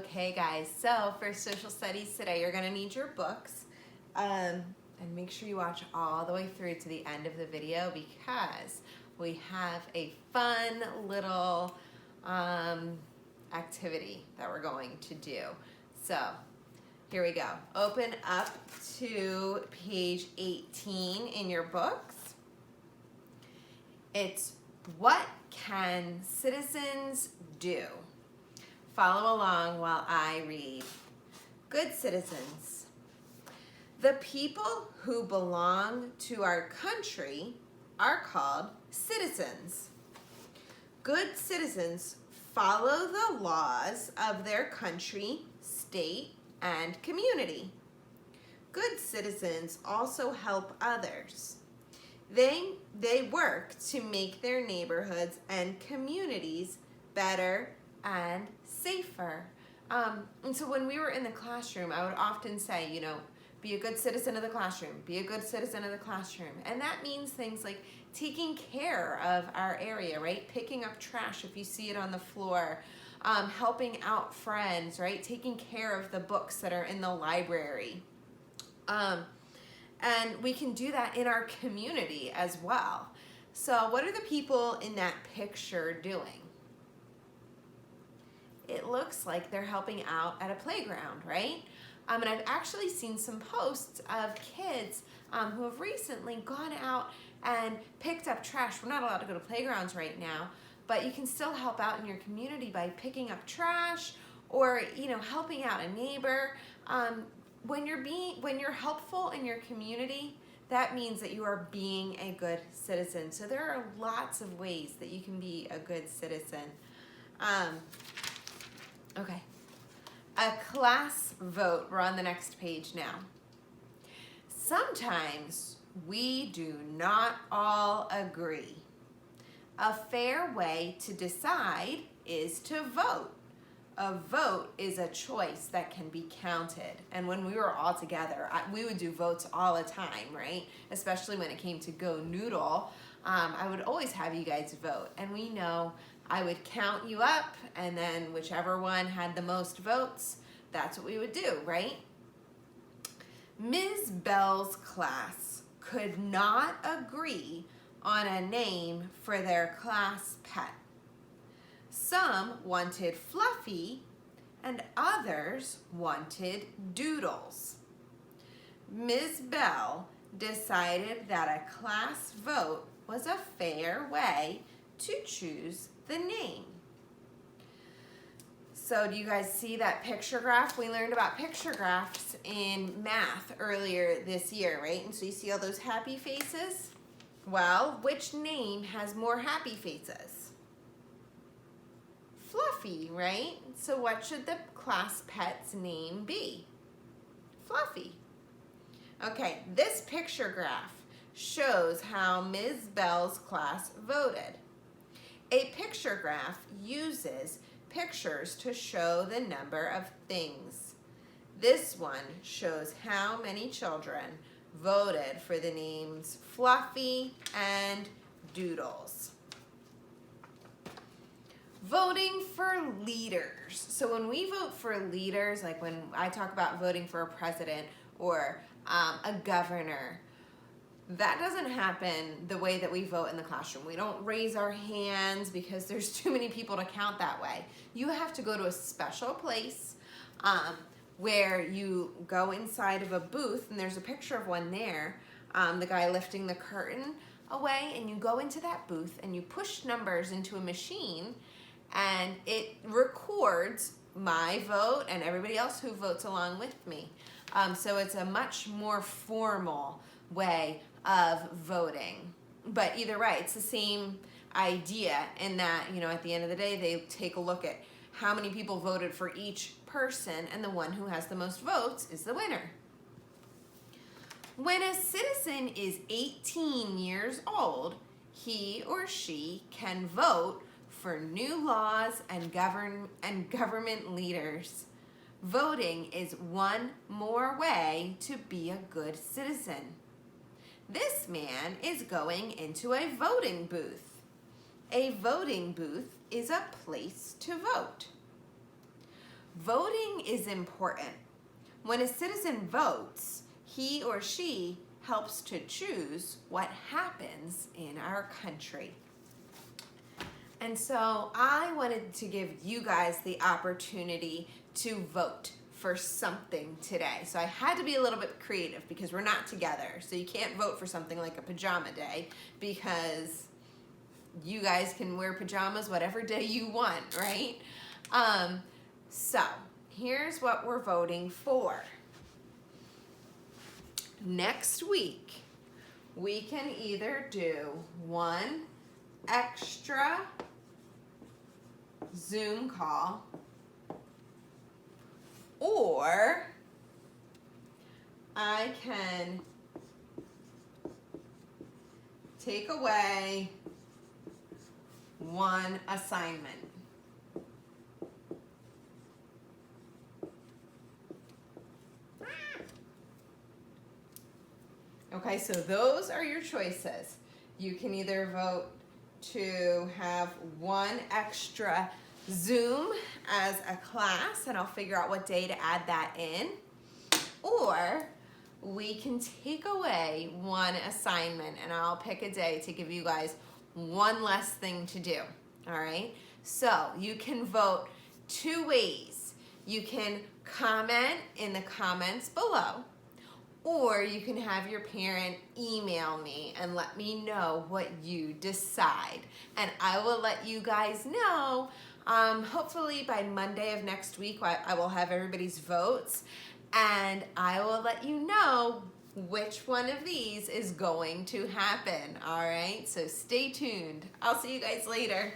Okay guys, so for social studies today you're going to need your books and make sure you watch all the way through to the end of the video because we have a fun little activity that we're going to do. So here we go. Open up to page 18 in your books. It's what can citizens do? Follow along while I read. Good citizens. The people who belong to our country are called citizens. Good citizens follow the laws of their country, state, and community. Good citizens also help others. They work to make their neighborhoods and communities better and safer. And so when we were in the classroom, I would often say, be a good citizen of the classroom, be a good citizen of the classroom. And that means things like taking care of our area, right? Picking up trash if you see it on the floor, helping out friends, right? Taking care of the books that are in the library. And we can do that in our community as well. So what are the people in that picture doing? It looks like they're helping out at a playground, right? And I've actually seen some posts of kids who have recently gone out and picked up trash. We're not allowed to go to playgrounds right now, but you can still help out in your community by picking up trash or, helping out a neighbor. When you're helpful in your community, that means that you are being a good citizen. So there are lots of ways that you can be a good citizen. Okay, a class vote. We're on the next page now. Sometimes we do not all agree. A fair way to decide is to vote. A vote is a choice that can be counted. And when we were all together, we would do votes all the time, right? Especially when it came to Go Noodle. I would always have you guys vote. And we know I would count you up, and then whichever one had the most votes, that's what we would do, right? Ms. Bell's class could not agree on a name for their class pet. Some wanted Fluffy, and others wanted Doodles. Ms. Bell decided that a class vote was a fair way to choose the name. So do you guys see that picture graph? We learned about picture graphs in math earlier this year, right? And so you see all those happy faces? Well, which name has more happy faces? Fluffy, right? So what should the class pet's name be? Fluffy. Okay, this picture graph shows how Ms. Bell's class voted. A picture graph uses pictures to show the number of things. This one shows how many children voted for the names Fluffy and Doodles. Voting for leaders. So when we vote for leaders, like when I talk about voting for a president or a governor, that doesn't happen the way that we vote in the classroom. We don't raise our hands because there's too many people to count that way. You have to go to a special place where you go inside of a booth, and there's a picture of one there, the guy lifting the curtain away, and you go into that booth and you push numbers into a machine, and it records my vote and everybody else who votes along with me. So it's a much more formal way of voting. But either way, it's the same idea in that, at the end of the day, they take a look at how many people voted for each person, and the one who has the most votes is the winner. When a citizen is 18 years old, he or she can vote for new laws and government leaders. Voting is one more way to be a good citizen. This man is going into a voting booth. A voting booth is a place to vote. Voting is important. When a citizen votes, he or she helps to choose what happens in our country. And so I wanted to give you guys the opportunity to vote for something today. So I had to be a little bit creative because we're not together. So you can't vote for something like a pajama day because you guys can wear pajamas whatever day you want, right? So here's what we're voting for. Next week, we can either do one extra Zoom call, or I can take away one assignment. Okay, so those are your choices. You can either vote to have one extra Zoom as a class, and I'll figure out what day to add that in, or we can take away one assignment and I'll pick a day to give you guys one less thing to do, all right? So you can vote two ways. You can comment in the comments below, or you can have your parent email me and let me know what you decide. And I will let you guys know, hopefully by Monday of next week, I will have everybody's votes, and I will let you know which one of these is going to happen, all right? So stay tuned. I'll see you guys later.